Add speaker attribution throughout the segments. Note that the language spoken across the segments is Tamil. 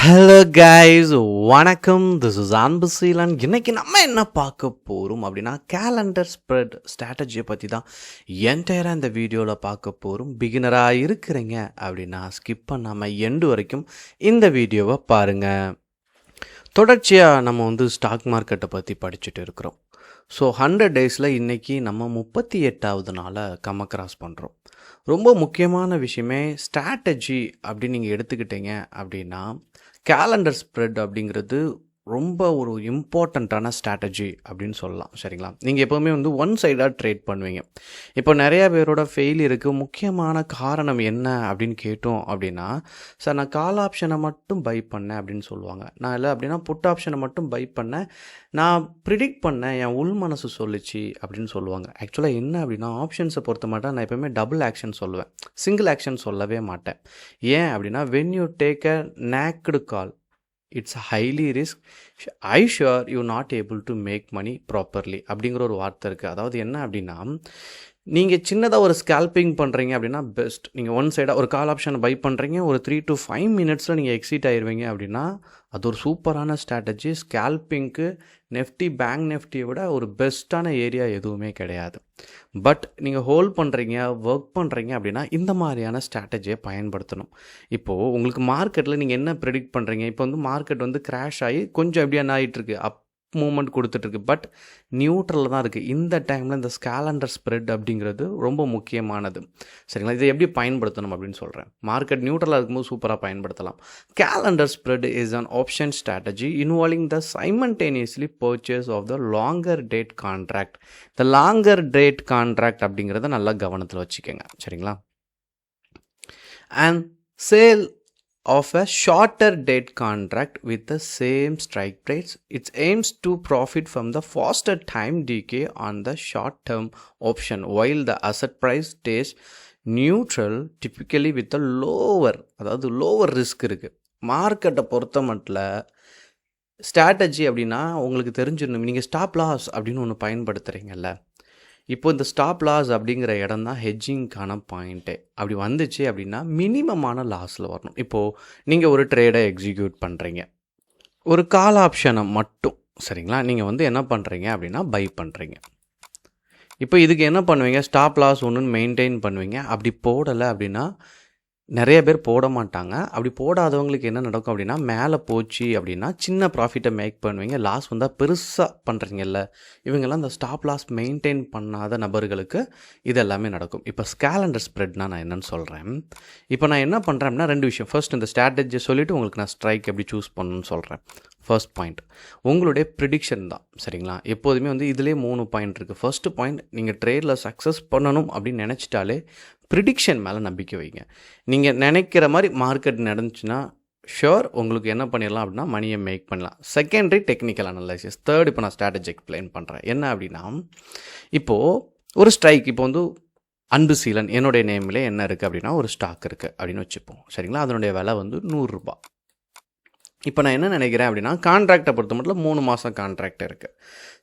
Speaker 1: ஹலோ கைஸ், வணக்கம். This is Anbuseelan. இன்னைக்கு நம்ம என்ன பார்க்க போகிறோம் அப்படின்னா கேலண்டர் ஸ்ப்ரெட் ஸ்ட்ராட்டஜியை பற்றி தான் என்டையராக இந்த வீடியோவில் பார்க்க போகிறோம். பிகினராக இருக்கிறீங்க அப்படின்னா ஸ்கிப் பண்ணாமல் எண்டு வரைக்கும் இந்த வீடியோவை பாருங்கள். தொடர்ச்சியாக நம்ம ஸ்டாக் மார்க்கெட்டை பற்றி படிச்சுட்டு இருக்கிறோம். ஸோ 100 டேஸில் இன்றைக்கி நம்ம 38வது நாளை கிராஸ் பண்ணுறோம். ரொம்ப முக்கியமான விஷயமே ஸ்ட்ராட்டஜி அப்படின்னு நீங்கள் எடுத்துக்கிட்டீங்க அப்படின்னா கேலண்டர் ஸ்ப்ரெட் அப்படிங்கிறது ரொம்ப ஒரு இம்பார்ட்டண்ட்டான ஸ்ட்ராட்டஜி அப்படின்னு சொல்லலாம். சரிங்களா? நீங்கள் எப்போவுமே ஒன் சைடாக ட்ரேட் பண்ணுவீங்க. இப்போ நிறையா பேரோட ஃபெயிலியருக்கு முக்கியமான காரணம் என்ன அப்படின்னு கேட்டோம் அப்படின்னா, சார் நான் கால் ஆப்ஷனை மட்டும் பை பண்ணேன் அப்படின்னு சொல்லுவாங்க. நான் இல்லை அப்படின்னா புட் ஆப்ஷனை மட்டும் பை பண்ணேன், நான் ப்ரிடிக்ட் பண்ணேன், என் உள் மனசு சொல்லிச்சு அப்படின்னு சொல்லுவாங்க. ஆக்சுவலாக என்ன அப்படின்னா ஆப்ஷன்ஸை பொறுத்த மாட்டேன் நான் எப்போவுமே டபுள் ஆக்ஷன் சொல்லுவேன், சிங்கிள் ஆக்ஷன் சொல்லவே மாட்டேன். ஏன் அப்படின்னா when you take a naked call, it's highly risk, I sure you not able to make money properly அப்படிங்கிற ஒரு வார்த்தை இருக்குது. அதாவது என்ன அப்படின்னா, நீங்கள் சின்னதாக ஒரு ஸ்கேல்பிங் பண்ணுறீங்க அப்படின்னா பெஸ்ட். நீங்கள் ஒன் சைடாக ஒரு கால் ஆப்ஷனை பை பண்ணுறீங்க, ஒரு 3 to 5 மினிட்ஸில் நீங்கள் எக்ஸிட் ஆயிடுவீங்க அப்படின்னா அது ஒரு சூப்பரான ஸ்ட்ராட்டஜி. ஸ்கேல்பிங்க்கு நெஃப்டி பேங்க் நெஃப்டியை விட ஒரு பெஸ்ட்டான ஏரியா எதுவுமே கிடையாது. பட் நீங்கள் ஹோல்ட் பண்ணுறீங்க, ஒர்க் பண்ணுறீங்க அப்படின்னா இந்த மாதிரியான ஸ்ட்ராட்டஜியை பயன்படுத்தணும். இப்போது உங்களுக்கு மார்க்கெட்டில் நீங்கள் என்ன ப்ரெடிக்ட் பண்ணுறீங்க, இப்போ மார்க்கெட் கிராஷ் ஆகி கொஞ்சம் எப்படி என்ன ஆகிட்டுருக்கு, அப் மூமெண்ட் கொடுத்துட்ருக்கு, பட் நியூட்ரலில் தான் இருக்குது. இந்த டைமில் இந்த கேலண்டர் ஸ்ப்ரெட் அப்படிங்கிறது ரொம்ப முக்கியமானது. சரிங்களா? இதை எப்படி பயன்படுத்தணும் அப்படின்னு சொல்கிறேன். மார்க்கெட் நியூட்ரலாக இருக்கும்போது சூப்பராக பயன்படுத்தலாம். Calendar spread is an option strategy involving the simultaneously purchase of the longer date contract. இந்த லாங்கர் டேட் கான்ட்ராக்ட் அப்படிங்கிறத நல்லா கவனத்தில் வச்சுக்கோங்க. சரிங்களா? And sale of a shorter date contract with the same strike price. It aims to profit from the faster time decay on the short term option while the asset price stays neutral, typically with a lower risk இருக்குது. மார்க்கெட்டை பொறுத்த மட்டும் ஸ்ட்ராட்டஜி அப்படின்னா உங்களுக்கு தெரிஞ்சிடணும். நீங்கள் ஸ்டாப் லாஸ் அப்படின்னு ஒன்று பயன்படுத்துகிறீங்கல்ல, இப்போ இந்த ஸ்டாப் லாஸ் அப்படிங்கிற இடம் தான் ஹெட்ஜிங்க்கான பாயிண்ட்டே. அப்படி வந்துச்சு அப்படின்னா மினிமமான லாஸில் வரணும். இப்போது நீங்கள் ஒரு ட்ரேடை எக்ஸிக்யூட் பண்ணுறீங்க, ஒரு கால் ஆப்ஷனை மட்டும். சரிங்களா? நீங்கள் என்ன பண்ணுறீங்க அப்படின்னா பை பண்ணுறீங்க. இப்போ இதுக்கு என்ன பண்ணுவீங்க, ஸ்டாப் லாஸ் ஒன்றுன்னு மெயின்டைன் பண்ணுவீங்க. அப்படி போடலை அப்படின்னா நிறைய பேர் போட மாட்டாங்க. அப்படி போடாதவங்களுக்கு என்ன நடக்கும் அப்படின்னா மேலே போச்சு அப்படின்னா சின்ன ப்ராஃபிட்டை மேக் பண்ணுவீங்க. லாஸ் வந்தால் பெருசாக பண்ணுறீங்கல்ல, இவங்கெல்லாம் இந்த ஸ்டாப் லாஸ் மெயின்டைன் பண்ணாத நபர்களுக்கு இது எல்லாமே நடக்கும். இப்போ கேலண்டர் ஸ்ப்ரெட்னா நான் என்னென்னு சொல்கிறேன். இப்போ நான் என்ன பண்ணுறேன் அப்படின்னா 2 விஷயம். ஃபர்ஸ்ட் இந்த ஸ்ட்ராட்டஜியை சொல்லிவிட்டு உங்களுக்கு நான் ஸ்ட்ரைக் எப்படி சூஸ் பண்ணணும்னு சொல்கிறேன். ஃபர்ஸ்ட் பாயிண்ட் உங்களுடைய ப்ரிடிக்ஷன் தான். சரிங்களா? எப்போதுமே இதிலே 3 பாயிண்ட் இருக்குது. ஃபர்ஸ்ட் பாயிண்ட், நீங்கள் ட்ரேடில் சக்ஸஸ் பண்ணணும் அப்படின்னு நினச்சிட்டாலே ப்ரிடிக்ஷன் மேலே நம்பிக்கை வைங்க. நீங்கள் நினைக்கிற மாதிரி மார்க்கெட் நடந்துச்சுன்னா ஷோர் உங்களுக்கு என்ன பண்ணிடலாம் அப்படின்னா மணியை மேக் பண்ணலாம். Secondary technical analysis. தேர்ட், இப்போ நான் ஸ்ட்ராட்டஜி எக்ஸ்பிளைன் பண்ணுறேன். என்ன அப்படின்னா, இப்போது ஒரு ஸ்ட்ரைக், இப்போ அன்புசீலன் என்னுடைய நேமில் என்ன இருக்குது அப்படின்னா ஒரு ஸ்டாக் இருக்குது அப்படின்னு வச்சுப்போம். சரிங்களா? அதனுடைய விலை 100 ரூபாய். இப்போ நான் என்ன நினைக்கிறேன் அப்படின்னா கான்ட்ராக்டை பொறுத்த மட்டும் 3 மாதம் கான்ட்ராக்ட் இருக்குது.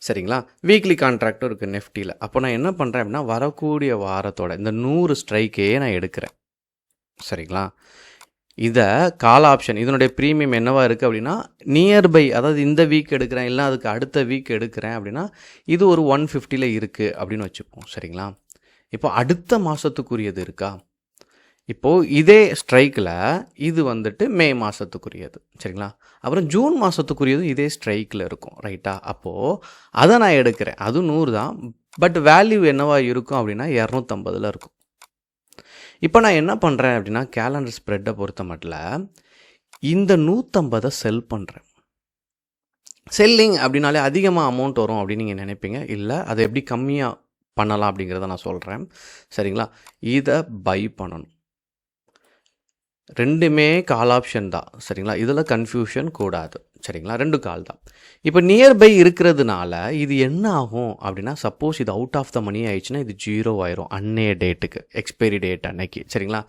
Speaker 1: சரிங்களா? வீக்லி கான்ட்ராக்டும் இருக்குது நெஃப்டியில். அப்போ நான் என்ன பண்ணுறேன் அப்படின்னா வரக்கூடிய வாரத்தோட இந்த 100 ஸ்ட்ரைக்கே நான் எடுக்கிறேன். சரிங்களா? இதை கால் ஆப்ஷன் இதனுடைய ப்ரீமியம் என்னவாக இருக்குது அப்படின்னா நியர்பை, அதாவது இந்த வீக் எடுக்கிறேன் இல்லை அதுக்கு அடுத்த வீக் எடுக்கிறேன் அப்படின்னா இது ஒரு 150 இருக்குது அப்படின்னு வச்சுப்போம். சரிங்களா? இப்போ அடுத்த மாதத்துக்குரியது இருக்கா, இப்போது இதே ஸ்ட்ரைக்கில் இது மே மாதத்துக்குரியது. சரிங்களா? அப்புறம் ஜூன் மாதத்துக்குரியதும் இதே ஸ்ட்ரைக்கில் இருக்கும். ரைட்டா? அப்போது அதை நான் எடுக்கிறேன். அதுவும் 100 தான், பட் வேல்யூ என்னவா இருக்கும் அப்படின்னா 250 இருக்கும். இப்போ நான் என்ன பண்ணுறேன் அப்படின்னா கேலண்டர் ஸ்ப்ரெட்டை பொறுத்த மட்டும் இந்த 150 செல் பண்ணுறேன். செல்லிங் அப்படின்னாலே அதிகமாக அமௌண்ட் வரும் அப்படின்னு நீங்கள் நினைப்பீங்க. இல்லை, அதை எப்படி கம்மியாக பண்ணலாம் அப்படிங்கிறத நான் சொல்கிறேன். சரிங்களா? இதை பை பண்ணணும். ரெண்டுமே கால் ஆப்ஷன் தான். சரிங்களா? இதில் கன்ஃபியூஷன் கூடாது. சரிங்களா? 2 கால் தான். இப்போ நியர்பை இருக்கிறதுனால இது என்ன ஆகும் அப்படின்னா, சப்போஸ் இது அவுட் ஆஃப் த மணி ஆயிடுச்சுன்னா இது 0 ஆயிரும் அன்னைய டேட்டுக்கு, எக்ஸ்பைரி டேட் அன்னைக்கு. சரிங்களா?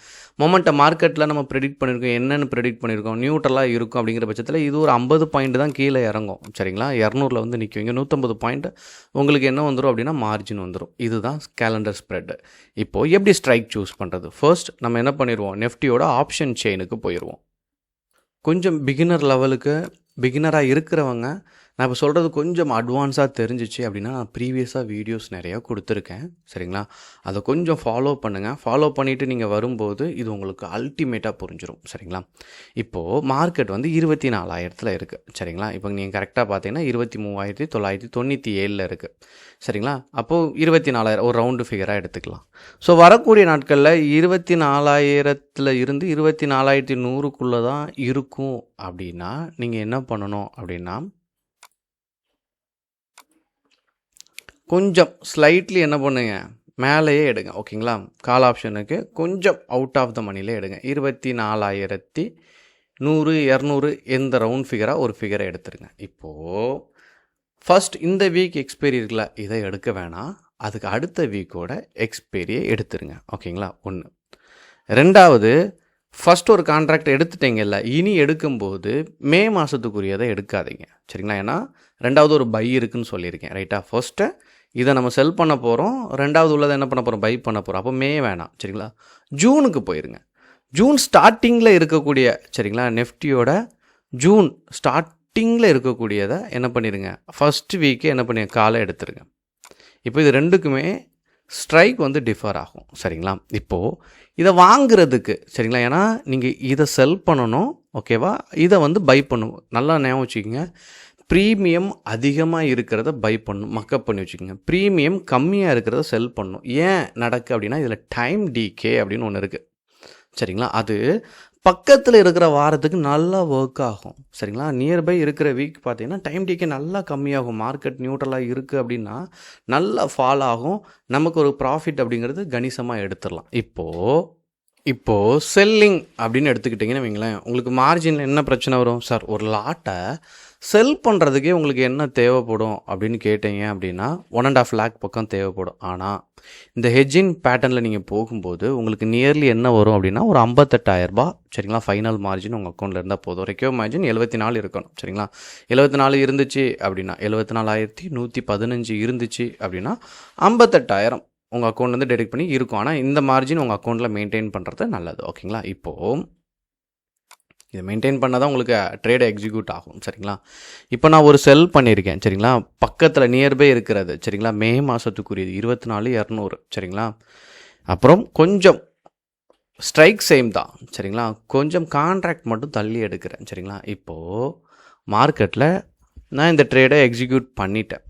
Speaker 1: மொமெண்ட்டை மார்க்கெட்டில் நம்ம ப்ரெடிக்ட் பண்ணியிருக்கோம், என்னென்னு ப்ரெடிக்ட் பண்ணியிருக்கோம், நியூட்ரலாக இருக்கும் அப்படிங்கிற பட்சத்தில் இது ஒரு 50 பாயிண்ட் தான் கீழே இறங்கும். சரிங்களா? 200 நிற்கும். இங்கே 150 பாயிண்ட் உங்களுக்கு என்ன வந்துடும் அப்படின்னா மார்ஜின் வந்துடும். இதுதான் கேலண்டர் ஸ்ப்ரெட்டு. இப்போது எப்படி ஸ்ட்ரைக் சூஸ் பண்ணுறது? ஃபர்ஸ்ட் நம்ம என்ன பண்ணிடுவோம், நெஃப்டியோட ஆப்ஷன் செயினுக்கு போயிடுவோம். கொஞ்சம் பிகினராக இருக்கிறவங்க, நான் இப்போ சொல்கிறது கொஞ்சம் அட்வான்ஸாக தெரிஞ்சிச்சு அப்படின்னா, நான் ப்ரீவியஸாக வீடியோஸ் நிறையா கொடுத்துருக்கேன். சரிங்களா? அதை கொஞ்சம் ஃபாலோ பண்ணுங்கள். ஃபாலோ பண்ணிவிட்டு நீங்கள் வரும்போது இது உங்களுக்கு அல்டிமேட்டாக புரிஞ்சிடும். சரிங்களா? இப்போது மார்க்கெட் வந்து 24,000 இருக்குது. சரிங்களா? இப்போ நீங்கள் கரெக்டாக பார்த்தீங்கன்னா 23,997 இருக்குது. சரிங்களா? அப்போது 24,000 ஒரு ரவுண்டு ஃபிகராக எடுத்துக்கலாம். ஸோ வரக்கூடிய நாட்களில் 24,000 இருந்து 24,100க்குள்ளே தான் இருக்கும் அப்படின்னா, நீங்கள் என்ன பண்ணணும் அப்படின்னா, கொஞ்சம் ஸ்லைட்லி என்ன பண்ணுங்க, மேலேயே எடுங்க. ஓகேங்களா? கால் ஆப்ஷனுக்கு கொஞ்சம் அவுட் ஆஃப் த மணியில் எடுங்க. 24,100, 200 எந்த ரவுண்ட் ஃபிகராக ஒரு ஃபிகரை எடுத்துருங்க. இப்போது ஃபஸ்ட் இந்த வீக் எக்ஸ்பைரி இருக்குல்ல, இதை எடுக்க வேணாம். அதுக்கு அடுத்த வீக்கோட எக்ஸ்பைரியை எடுத்துருங்க. ஓகேங்களா? 1. 2வது, ஃபஸ்ட் ஒரு கான்ட்ராக்ட் எடுத்துட்டீங்கல்ல, இனி எடுக்கும்போது மே மாதத்துக்குரியதை எடுக்காதீங்க. சரிங்களா? ஏன்னா 2வது ஒரு பை இருக்குதுன்னு சொல்லியிருக்கேன். ரைட்டா? ஃபஸ்ட்டு இதை நம்ம செல் பண்ண போகிறோம், 2வது உள்ளதை என்ன பண்ண போகிறோம், பை பண்ண போகிறோம். அப்போ மே வேணாம். சரிங்களா? ஜூனுக்கு போயிருங்க. ஜூன் ஸ்டார்டிங்கில் இருக்கக்கூடிய, சரிங்களா, நெஃப்டியோட ஜூன் ஸ்டார்டிங்கில் இருக்கக்கூடியதை என்ன பண்ணிடுங்க, ஃபஸ்ட் வீக்கே என்ன பண்ணி காலை எடுத்துருங்க. இப்போ இது ரெண்டுக்குமே ஸ்ட்ரைக் வந்து டிஃபர் ஆகும். சரிங்களா? இப்போது இதை வாங்குறதுக்கு, சரிங்களா, ஏன்னா நீங்கள் இதை செல் பண்ணணும். ஓகேவா? இதை வந்து பை பண்ணணும். நல்லா ஞாபகம் வச்சுக்கோங்க. ப்ரீமியம் அதிகமாக இருக்கிறத பை பண்ணணும், மக்கப் பண்ணி வச்சுக்கோங்க. ப்ரீமியம் கம்மியாக இருக்கிறத செல் பண்ணணும். ஏன் நடக்கு அப்படின்னா, இதில் டைம் டிகே அப்படின்னு ஒன்று இருக்குது. சரிங்களா? அது பக்கத்தில் இருக்கிற வாரத்துக்கு நல்லா ஒர்க் ஆகும். சரிங்களா? நியர்பை இருக்கிற வீக் பார்த்தீங்கன்னா டைம் டிகே நல்லா கம்மியாகும். மார்க்கெட் நியூட்ரலாக இருக்குது அப்படின்னா நல்லா ஃபால் ஆகும். நமக்கு ஒரு ப்ராஃபிட் அப்படிங்கிறது கணிசமாக எடுத்துடலாம். இப்போது செல்லிங் அப்படின்னு எடுத்துக்கிட்டிங்கன்னு வைங்களேன், உங்களுக்கு மார்ஜினில் என்ன பிரச்சனை வரும்? சார், ஒரு லாட்டை செல் பண்ணுறதுக்கே உங்களுக்கு என்ன தேவைப்படும் அப்படின்னு கேட்டீங்க அப்படின்னா 1.5 lakh பக்கம் தேவைப்படும். ஆனால் இந்த ஹெட்ஜிங் பேட்டர்னில் நீங்கள் போகும்போது உங்களுக்கு நியர்லி என்ன வரும் அப்படின்னா ஒரு 58,000 சரிங்களா, ஃபைனல் மார்ஜின் உங்கள் அக்கௌண்ட்டில் இருந்தால் போதும். ரெக்யூர் மார்ஜின் 74 இருக்கணும். சரிங்களா? 74 இருந்துச்சு அப்படின்னா, 74,115 இருந்துச்சு அப்படின்னா 58,000 உங்கள் அக்கௌண்ட்லேருந்து டெடிக்ட் பண்ணி இருக்கும். ஆனால் இந்த மார்ஜின் உங்கள் அக்கௌண்ட்டில் மெயின்டைன் பண்ணுறது நல்லது. ஓகேங்களா? இப்போது இதை மெயின்டைன் பண்ணால் தான் உங்களுக்கு ட்ரேடை எக்ஸிக்யூட் ஆகும். சரிங்களா? இப்போ நான் ஒரு செல் பண்ணியிருக்கேன். சரிங்களா? பக்கத்தில் நியர்பை இருக்கிறது. சரிங்களா? மே மாதத்துக்குரியது 24,200. சரிங்களா? அப்புறம் கொஞ்சம் ஸ்ட்ரைக் சேம் தான். சரிங்களா? கொஞ்சம் கான்ட்ராக்ட் மட்டும் தள்ளி எடுக்கிறேன். சரிங்களா? இப்போது மார்க்கெட்டில் நான் இந்த ட்ரேடை எக்ஸிக்யூட் பண்ணிட்டேன்.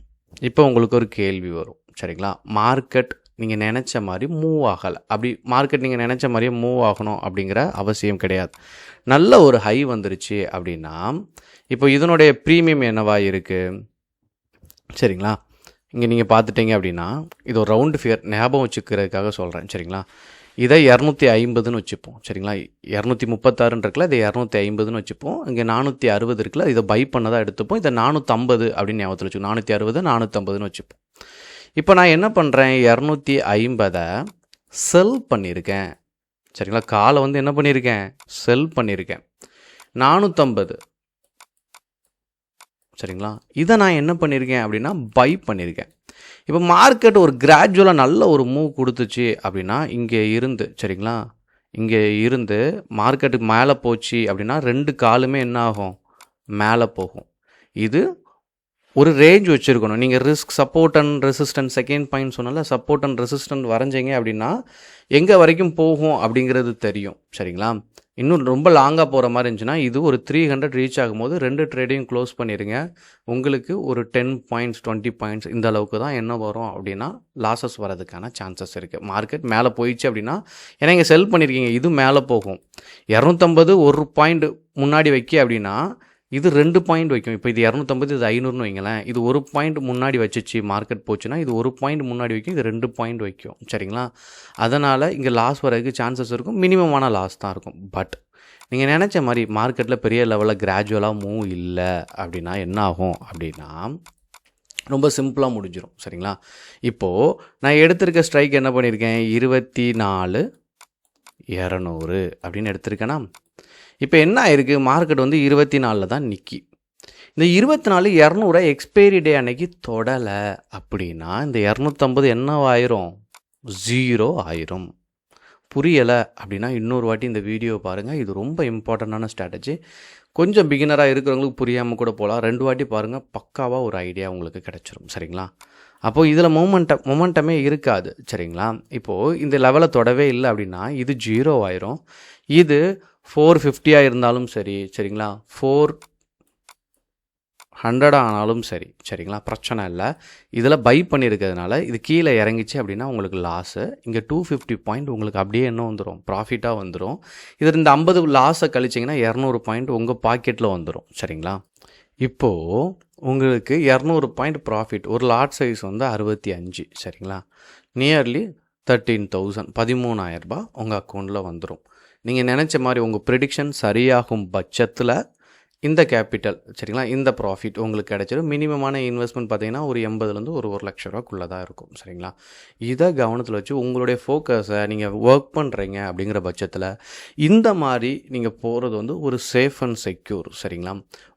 Speaker 1: இப்போ உங்களுக்கு ஒரு கேள்வி வரும். சரிங்களா? மார்க்கெட் நீங்கள் நினச்ச மாதிரி மூவ் ஆகலை. அப்படி மார்க்கெட் நீங்கள் நினச்ச மாதிரியே மூவ் ஆகணும் அப்படிங்கிற அவசியம் கிடையாது. நல்ல ஒரு ஹை வந்துருச்சு அப்படின்னா இப்போ இதனுடைய ப்ரீமியம் என்னவா இருக்குது? சரிங்களா? இங்கே நீங்கள் பார்த்துட்டீங்க அப்படின்னா இது ஒரு ரவுண்டு ஃபிகர் ஞாபகம் வச்சுக்கிறதுக்காக சொல்கிறேன். சரிங்களா? இதை 250ன்னு வச்சுப்போம். சரிங்களா? 236 இருக்குல்ல, இதை 250ன்னு வச்சுப்போம். இங்கே 460 இருக்குல்ல, இதை பை பண்ணதாக எடுத்துப்போம். இதை 450 அப்படின்னு ஞாபகத்தில் வச்சுப்போம். 460 450ன்னு வச்சுப்போம். இப்போ நான் என்ன பண்ணுறேன், 250 செல் பண்ணியிருக்கேன். சரிங்களா? காலை வந்து என்ன பண்ணியிருக்கேன், செல் பண்ணியிருக்கேன். 450 சரிங்களா, இதை நான் என்ன பண்ணியிருக்கேன் அப்படின்னா பை பண்ணியிருக்கேன். இப்போ மார்க்கெட் ஒரு கிராஜுவலாக நல்ல ஒரு மூவ் கொடுத்துச்சு அப்படின்னா இங்கே இருந்து, சரிங்களா, இங்கே இருந்து மார்க்கெட்டுக்கு மேலே போச்சு அப்படின்னா 2 காலுமே என்ன ஆகும், மேலே போகும். இது ஒரு ரேஞ்ச் வச்சுருக்கணும். நீங்கள் support and resistant second point சொன்னால சப்போர்ட் அண்ட் ரெசிஸ்டன்ட் வரைஞ்சிங்க அப்படின்னா எங்கே வரைக்கும் போகும் அப்படிங்கிறது தெரியும். சரிங்களா? இன்னும் ரொம்ப லாங்காக போகிற மாதிரி இருந்துச்சுன்னா இது ஒரு 300 ரீச் ஆகும்போது 2 ட்ரேடையும் க்ளோஸ் பண்ணிடுங்க. உங்களுக்கு ஒரு 10 பாயிண்ட்ஸ் 20 பாயிண்ட்ஸ் இந்த அளவுக்கு தான் என்ன வரும் அப்படின்னா லாஸஸ் வரதுக்கான சான்சஸ் இருக்குது. மார்க்கெட் மேலே போயிடுச்சு அப்படின்னா, ஏன்னா இங்கே செல் பண்ணியிருக்கீங்க, இது மேலே போகும். 250 1 பாயிண்ட் முன்னாடி வைக்க அப்படின்னா இது 2 பாயிண்ட் வைக்கும். இப்போ இது 250, இது 500ன்னு வைங்களேன். இது 1 பாயிண்ட் முன்னாடி வச்சிச்சு, மார்க்கெட் போச்சுன்னா இது 1 பாயிண்ட் முன்னாடி வைக்கும், இது 2 பாயிண்ட் வைக்கும். சரிங்களா? அதனால் இங்கே லாஸ் வரதுக்கு சான்சஸ் இருக்கும். மினிமமான லாஸ் தான் இருக்கும். பட் நீங்கள் நினச்ச மாதிரி மார்க்கெட்டில் பெரிய லெவலில் கிராஜுவலாக மூவ் இல்லை அப்படின்னா என்ன ஆகும் அப்படின்னா ரொம்ப சிம்பிளாக முடிஞ்சிடும். சரிங்களா? இப்போது நான் எடுத்திருக்க ஸ்ட்ரைக் என்ன பண்ணியிருக்கேன், 24,200 அப்படின்னு எடுத்திருக்கேன்னா, இப்போ என்ன ஆயிருக்கு, மார்க்கெட் வந்து 24 தான் நிற்கி. இந்த 24,200 எக்ஸ்பைரி டே அன்னைக்கு தொடலை அப்படின்னா இந்த 250 என்னவாயிரும், 0 ஆயிரும். புரியலை அப்படின்னா இன்னொரு வாட்டி இந்த வீடியோ பாருங்கள். இது ரொம்ப இம்பார்ட்டண்ட்டான ஸ்ட்ராட்டஜி. கொஞ்சம் பிகினராக இருக்கிறவங்களுக்கு புரியாமல் கூட போகலாம். 2 வாட்டி பாருங்கள், பக்காவாக ஒரு ஐடியா உங்களுக்கு கிடச்சிரும். சரிங்களா? அப்போது இதில் மொமெண்டமே இருக்காது. சரிங்களா? இப்போது இந்த லெவலை தொடவே இல்லை அப்படின்னா இது 0 ஆயிரும். இது 450 இருந்தாலும் சரி, சரிங்களா, 400 ஆனாலும் சரி, சரிங்களா, பிரச்சனை இல்லை. இதில் பை பண்ணியிருக்கிறதுனால இது கீழே இறங்கிச்சு அப்படின்னா உங்களுக்கு லாஸு. இங்கே 250 பாயிண்ட் உங்களுக்கு அப்படியே என்ன வந்துடும், ப்ராஃபிட்டாக வந்துடும். இதில் இந்த 50 லாஸை கழிச்சிங்கன்னா 200 பாயிண்ட் உங்கள் பாக்கெட்டில் வந்துடும். சரிங்களா? இப்போது உங்களுக்கு 200 பாயிண்ட் ப்ராஃபிட். ஒரு லாட் சைஸ் வந்து 65. சரிங்களா? நியர்லி 13,000, 13,000 உங்கள் அக்கௌண்ட்டில் வந்துடும். நீங்கள் நினச்ச மாதிரி உங்கள் ப்ரெடிக்ஷன் சரியாகும் பட்சத்தில் இந்த கேபிட்டல், சரிங்களா, இந்த ப்ராஃபிட் உங்களுக்கு கிடைச்சிடும். மினிமமான இன்வெஸ்ட்மெண்ட் பார்த்தீங்கன்னா ஒரு 80,000 ஒரு 1,00,000 ரூபாக்குள்ளே தான் இருக்கும். சரிங்களா? இதை கவனத்தில் வச்சு உங்களுடைய ஃபோக்கஸை நீங்கள் ஒர்க் பண்ணுறீங்க அப்படிங்கிற பட்சத்தில் இந்த மாதிரி நீங்கள் போகிறது வந்து ஒரு சேஃப் அண்ட் செக்யூர். சரிங்களா?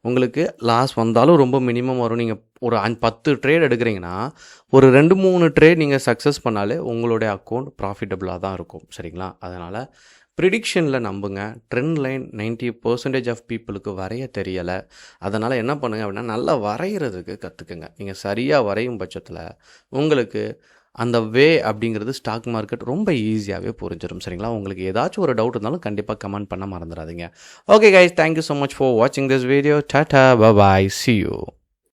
Speaker 1: உங்களுக்கு லாஸ் வந்தாலும் ரொம்ப மினிமம் வரும். நீங்கள் ஒரு 10 ட்ரேட் எடுக்கிறீங்கன்னா ஒரு 2-3 ட்ரேட் நீங்கள் சக்ஸஸ் பண்ணாலே உங்களுடைய அக்கௌண்ட் ப்ராஃபிட்டபுளாக தான் இருக்கும். சரிங்களா? அதனால் ப்ரிடிக்ஷனில் நம்புங்க. ட்ரெண்ட் லைன் 90% ஆஃப் பீப்புளுக்கு வரைய தெரியலை. அதனால் என்ன பண்ணுங்கள் அப்படின்னா நல்லா வரைகிறதுக்கு கற்றுக்குங்க. நீங்கள் சரியாக வரையும் பட்சத்தில் உங்களுக்கு அந்த அப்படிங்கிறது ஸ்டாக் மார்க்கெட் ரொம்ப ஈஸியாகவே புரிஞ்சிடும். சரிங்களா? உங்களுக்கு ஏதாச்சும் ஒரு டவுட் இருந்தாலும் கண்டிப்பாக கமெண்ட் பண்ண மறந்துடாதீங்க. Okay guys, thank you so much for வாட்சிங் this video. Tata, bye bye, see you.